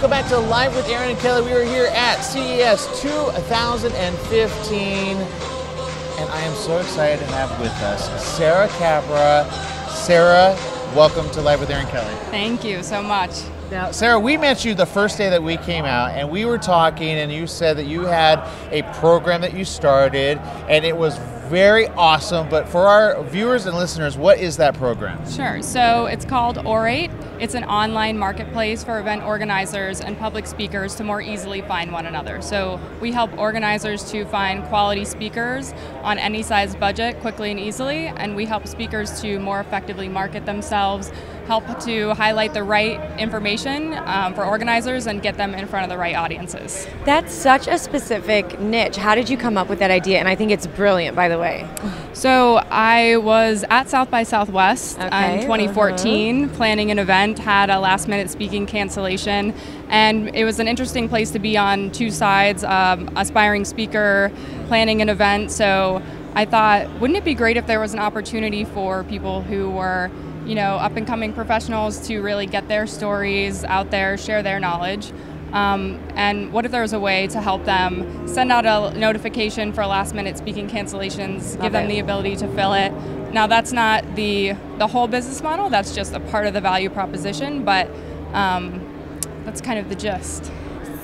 Welcome back to Live with Aaron and Kelly. We are here at CES 2015, and I am so excited to have with us Sarah Capra. Sarah, welcome to Live with Aaron and Kelly. Thank you so much. Now, Sarah, we met you the first day that we came out, and we were talking, and you said that you had a program that you started, and it was very awesome. But for our viewers and listeners, what is that program? Sure. So it's called Orate. It's an online marketplace for event organizers and public speakers to more easily find one another. So we help organizers to find quality speakers on any size budget quickly and easily, and we help speakers to more effectively market themselves, help to highlight the right information for organizers and get them in front of the right audiences. That's such a specific niche. How did you come up with that idea? And I think it's brilliant, by the way. So I was at South by Southwest in 2014 planning an event, had a last minute speaking cancellation, and it was an interesting place to be on two sides, aspiring speaker, planning an event. So I thought, wouldn't it be great if there was an opportunity for people who were up and coming professionals to really get their stories out there, share their knowledge. And what if there was a way to help them send out a notification for last minute speaking cancellations, give them the ability to fill it. Now that's not the whole business model, that's just a part of the value proposition, but that's kind of the gist.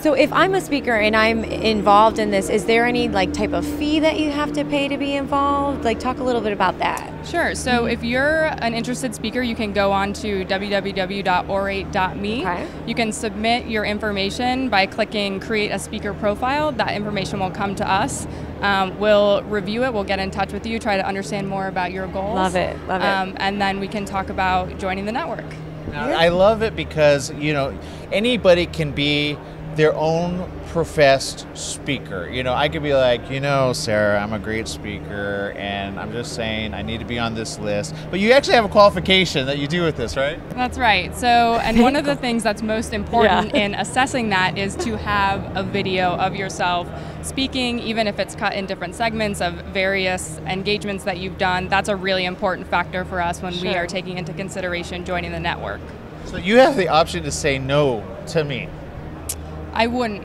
So if I'm a speaker and I'm involved in this, is there any type of fee that you have to pay to be involved? Talk a little bit about that. Sure. So if you're an interested speaker, you can go on to www.orate.me. Okay. You can submit your information by clicking Create a Speaker Profile. That information will come to us. We'll review it. We'll get in touch with you, try to understand more about your goals. Love it. Love it. And then we can talk about joining the network. Now, I love it because, anybody can be their own professed speaker. I could be like, Sarah, I'm a great speaker, and I'm just saying I need to be on this list. But you actually have a qualification that you do with this, right? That's right. So, and one of the things that's most important in assessing that is to have a video of yourself speaking, even if it's cut in different segments of various engagements that you've done. That's a really important factor for us when we are taking into consideration joining the network. So you have the option to say no to me. I wouldn't.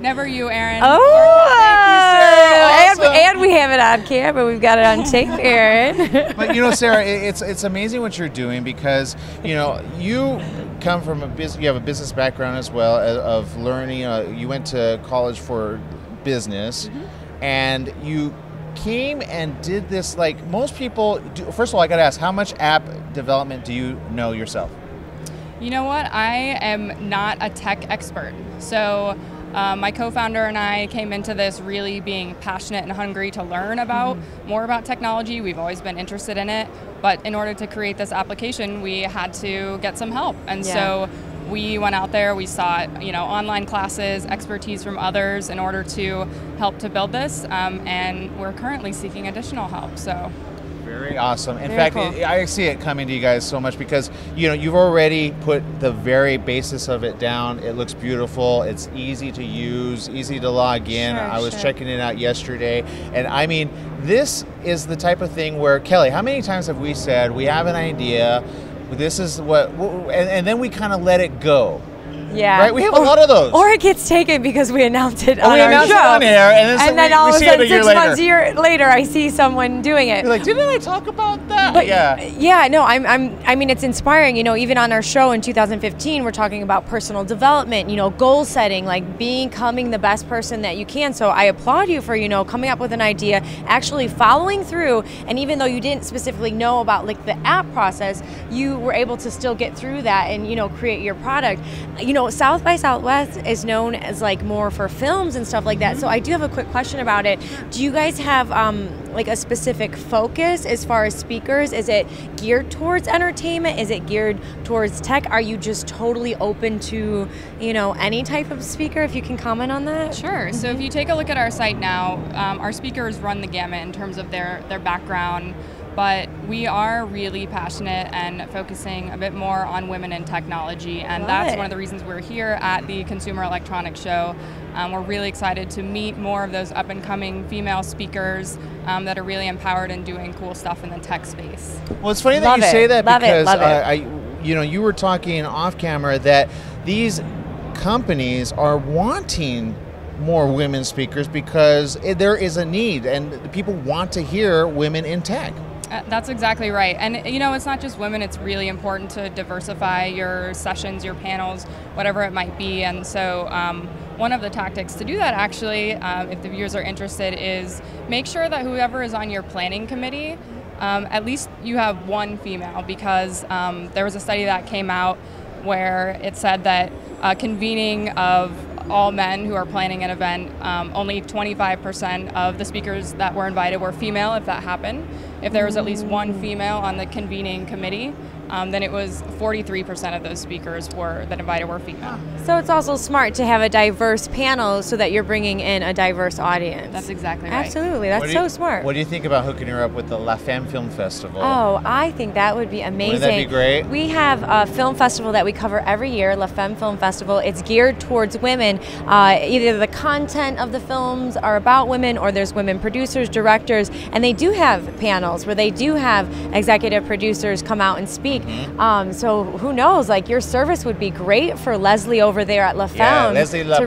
Never you, Aaron. Oh, thank you, Sarah. Awesome. and we have it on camera. We've got it on tape, Aaron. But Sarah, it's amazing what you're doing because you come from you have a business background as well of learning. You went to college for business, and you came and did this like most people do. First of all, I got to ask, how much app development do you know yourself? You know what? I am not a tech expert. So my co-founder and I came into this really being passionate and hungry to learn about more about technology. We've always been interested in it, but in order to create this application, we had to get some help. And so we went out there, we sought online classes, expertise from others in order to help to build this, and we're currently seeking additional help. So. Very awesome. In fact, I see it coming to you guys so much because you've already put the very basis of it down. It looks beautiful. It's easy to use, easy to log in. I was checking it out yesterday, and I mean, this is the type of thing where, Kelly, how many times have we said we have an idea, this is what, and then we kind of let it go. Yeah. Right? We have a lot of those. Or it gets taken because we announced it on our show. We announced it on air, and then all of a sudden, 6 months later, I see someone doing it. You're like, didn't I talk about that? But no, I mean, it's inspiring. Even on our show in 2015, we're talking about personal development, goal setting, like becoming the best person that you can. So I applaud you for, coming up with an idea, actually following through, and even though you didn't specifically know about the app process, you were able to still get through that and, create your product. South by Southwest is known as more for films and stuff like that. So I do have a quick question about it. Do you guys have a specific focus as far as speakers? Is it geared towards entertainment? Is it geared towards tech? Are you just totally open to, any type of speaker, if you can comment on that? Sure. So if you take a look at our site now, our speakers run the gamut in terms of their background, but we are really passionate and focusing a bit more on women in technology, and that's one of the reasons we're here at the Consumer Electronics Show. We're really excited to meet more of those up-and-coming female speakers that are really empowered and doing cool stuff in the tech space. Well, it's funny that you say that because you were talking off camera that these companies are wanting more women speakers because there is a need and people want to hear women in tech. That's exactly right. And you know, it's not just women, it's really important to diversify your sessions, your panels, whatever it might be. And so one of the tactics to do that, actually, if the viewers are interested, is make sure that whoever is on your planning committee, at least you have one female, because there was a study that came out where it said that convening of all men who are planning an event, only 25% of the speakers that were invited were female, if that happened. If there was at least one female on the convening committee, then it was 43% of those speakers that invited were female. So it's also smart to have a diverse panel so that you're bringing in a diverse audience. That's exactly right. Absolutely, that's so smart. What do you think about hooking her up with the La Femme Film Festival? Oh, I think that would be amazing. Wouldn't that be great? We have a film festival that we cover every year, La Femme Film Festival. It's geared towards women. Either the content of the films are about women, or there's women producers, directors, and they do have panels where they do have executive producers come out and speak. So who knows? Like, your service would be great for Leslie over there at La Femme. Yeah, Leslie LaPage.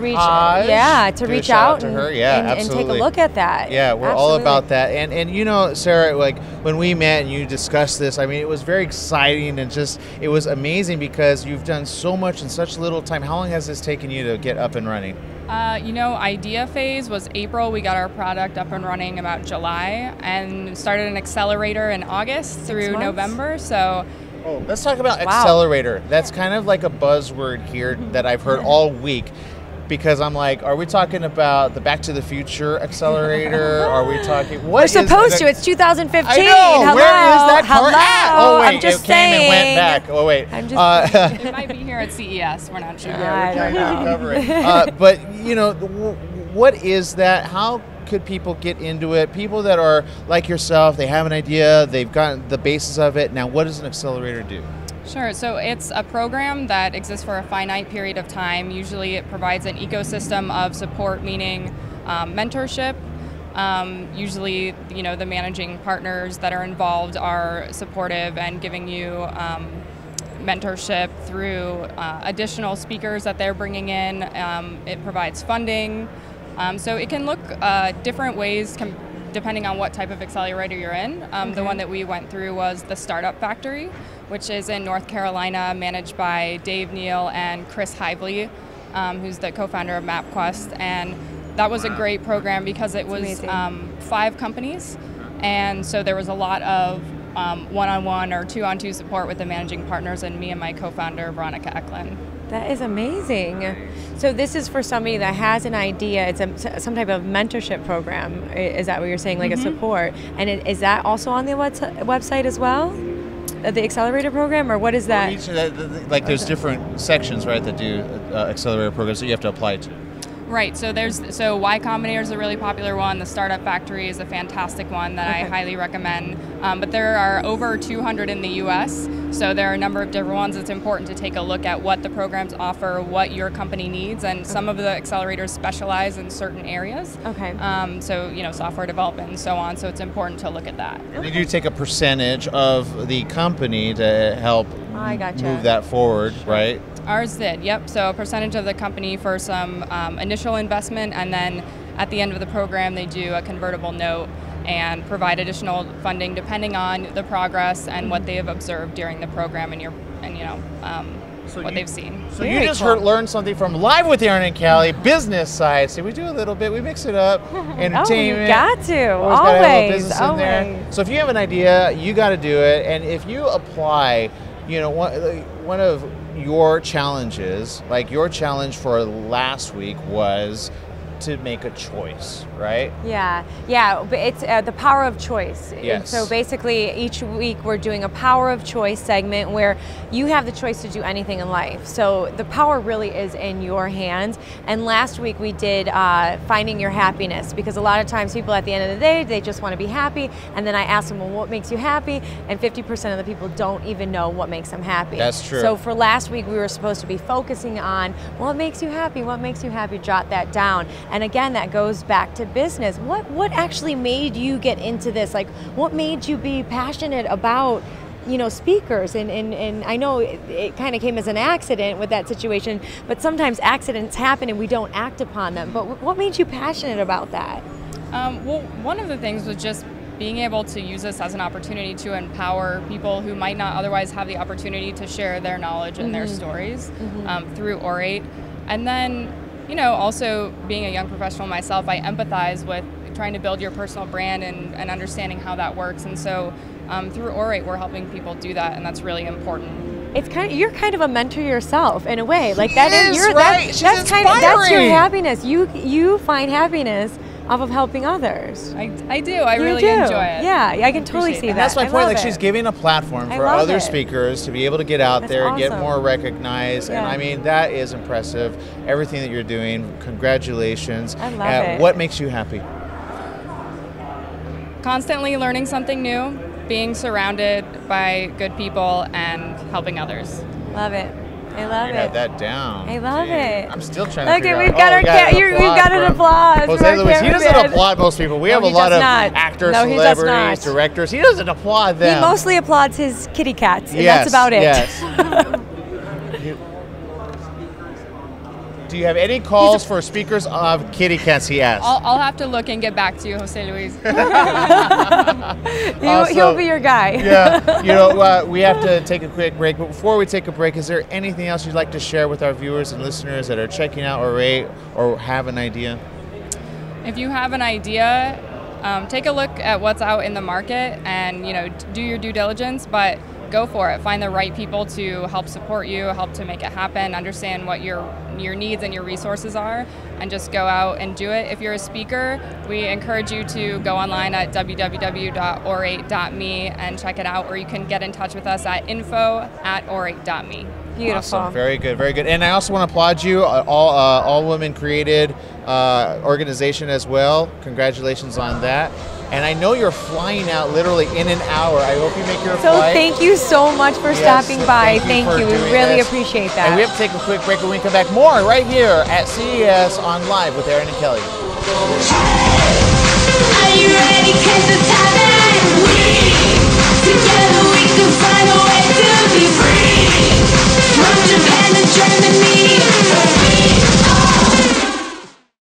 To reach out to her. Yeah, and take a look at that. Yeah, we're all about that. And you know, Sarah, like when we met and you discussed this, I mean, it was very exciting and just, it was amazing because you've done so much in such little time. How long has this taken you to get up and running? You know, idea phase was April. We got our product up and running about July, and started an accelerator in August through November. So. Oh, let's talk about accelerator. That's kind of like a buzzword here that I've heard all week, because I'm like, are we talking about the Back to the Future accelerator? Are we talking? We're supposed to. It's 2015. I know. Hello. Where is that car at? Oh wait, I'm just it came and went back. Oh wait. It might be here at CES. We're not sure. Yeah, we're trying to cover it. But you know, what is that? How could people get into it? People that are like yourself, they have an idea, they've gotten the basis of it. Now, what does an accelerator do? Sure. So it's a program that exists for a finite period of time. Usually it provides an ecosystem of support, meaning mentorship. Usually, you know, the managing partners that are involved are supportive and giving you mentorship through additional speakers that they're bringing in. It provides funding. So it can look different ways depending on what type of accelerator you're in. The one that we went through was the Startup Factory, which is in North Carolina, managed by Dave Neal and Chris Hively, who's the co-founder of MapQuest. And that was a great program because it was 5 companies. And so there was a lot of one-on-one or two-on-two support with the managing partners and me and my co-founder, Veronica Eklund. That is amazing. So this is for somebody that has an idea. It's some type of mentorship program. Is that what you're saying, like a support? And is that also on the website as well? The accelerator program, or what is that? Like there's different sections, right, that do accelerator programs that you have to apply to. Right, so Y Combinator is a really popular one. The Startup Factory is a fantastic one that I highly recommend. But there are over 200 in the U.S., so there are a number of different ones. It's important to take a look at what the programs offer, what your company needs, and some of the accelerators specialize in certain areas. So, you know, software development and so on, so it's important to look at that. And you do take a percentage of the company to help move that forward, right? Ours did, yep. So a percentage of the company for some initial investment, and then at the end of the program they do a convertible note and provide additional funding depending on the progress and what they have observed during the program and what they've seen. So you just learned something from Live with Aaron and Callie, business side. So we do a little bit, we mix it up, entertainment. You got to, always. Got a little business in there. So if you have an idea, you got to do it. And if you apply, you know, one of your challenges, like your challenge for last week was to make a choice, right? Yeah, but it's the power of choice. Yes. So basically each week we're doing a power of choice segment where you have the choice to do anything in life. So the power really is in your hands. And last week we did finding your happiness, because a lot of times people at the end of the day, they just want to be happy. And then I ask them, well, what makes you happy? And 50% of the people don't even know what makes them happy. That's true. So for last week we were supposed to be focusing on what makes you happy, what makes you happy, jot that down. And again, that goes back to business. What actually made you get into this? Like, what made you be passionate about speakers, and I know it kind of came as an accident with that situation, but sometimes accidents happen and we don't act upon them. But what made you passionate about that? Well, one of the things was just being able to use this as an opportunity to empower people who might not otherwise have the opportunity to share their knowledge and their stories through Orate. And then, also being a young professional myself, I empathize with trying to build your personal brand and understanding how that works. And so through Orate, we're helping people do that, and that's really important. It's you're kind of a mentor yourself in a way. Like that's your happiness. You find happiness off of helping others. I do. I really enjoy it. Yeah, I can totally see that. And that's my point. Like, she's giving a platform for other speakers to be able to get out there and get more recognized. Yeah. And I mean, that is impressive. Everything that you're doing. Congratulations. I love it. What makes you happy? Constantly learning something new, being surrounded by good people, and helping others. Love it. I love it. You had that down. I love it. I'm still trying to figure we've got we've got an applause. Jose Luis, he doesn't applaud most people. We have a lot of actors, celebrities, directors. He doesn't applaud them. He mostly applauds his kitty cats, and that's about it. Yes. Do you have any calls for speakers of kitty cats, he asked? I'll have to look and get back to you, Jose Luis. He'll be your guy. Yeah. We have to take a quick break. But before we take a break, is there anything else you'd like to share with our viewers and listeners that are checking out Orate or have an idea? If you have an idea, take a look at what's out in the market and, do your due diligence, but go for it. Find the right people to help support you, help to make it happen, understand what your needs and your resources are, and just go out and do it. If you're a speaker, we encourage you to go online at www.orate.me and check it out, or you can get in touch with us at info@orate.me. Beautiful. Awesome. Very good, very good. And I also want to applaud you, all women created organization as well. Congratulations on that. And I know you're flying out literally in an hour. I hope you make your flight. So thank you so much for stopping by. Thank you. We really appreciate that. And we have to take a quick break, but when we come back, more right here at CES on Live with Aaron and Kelly.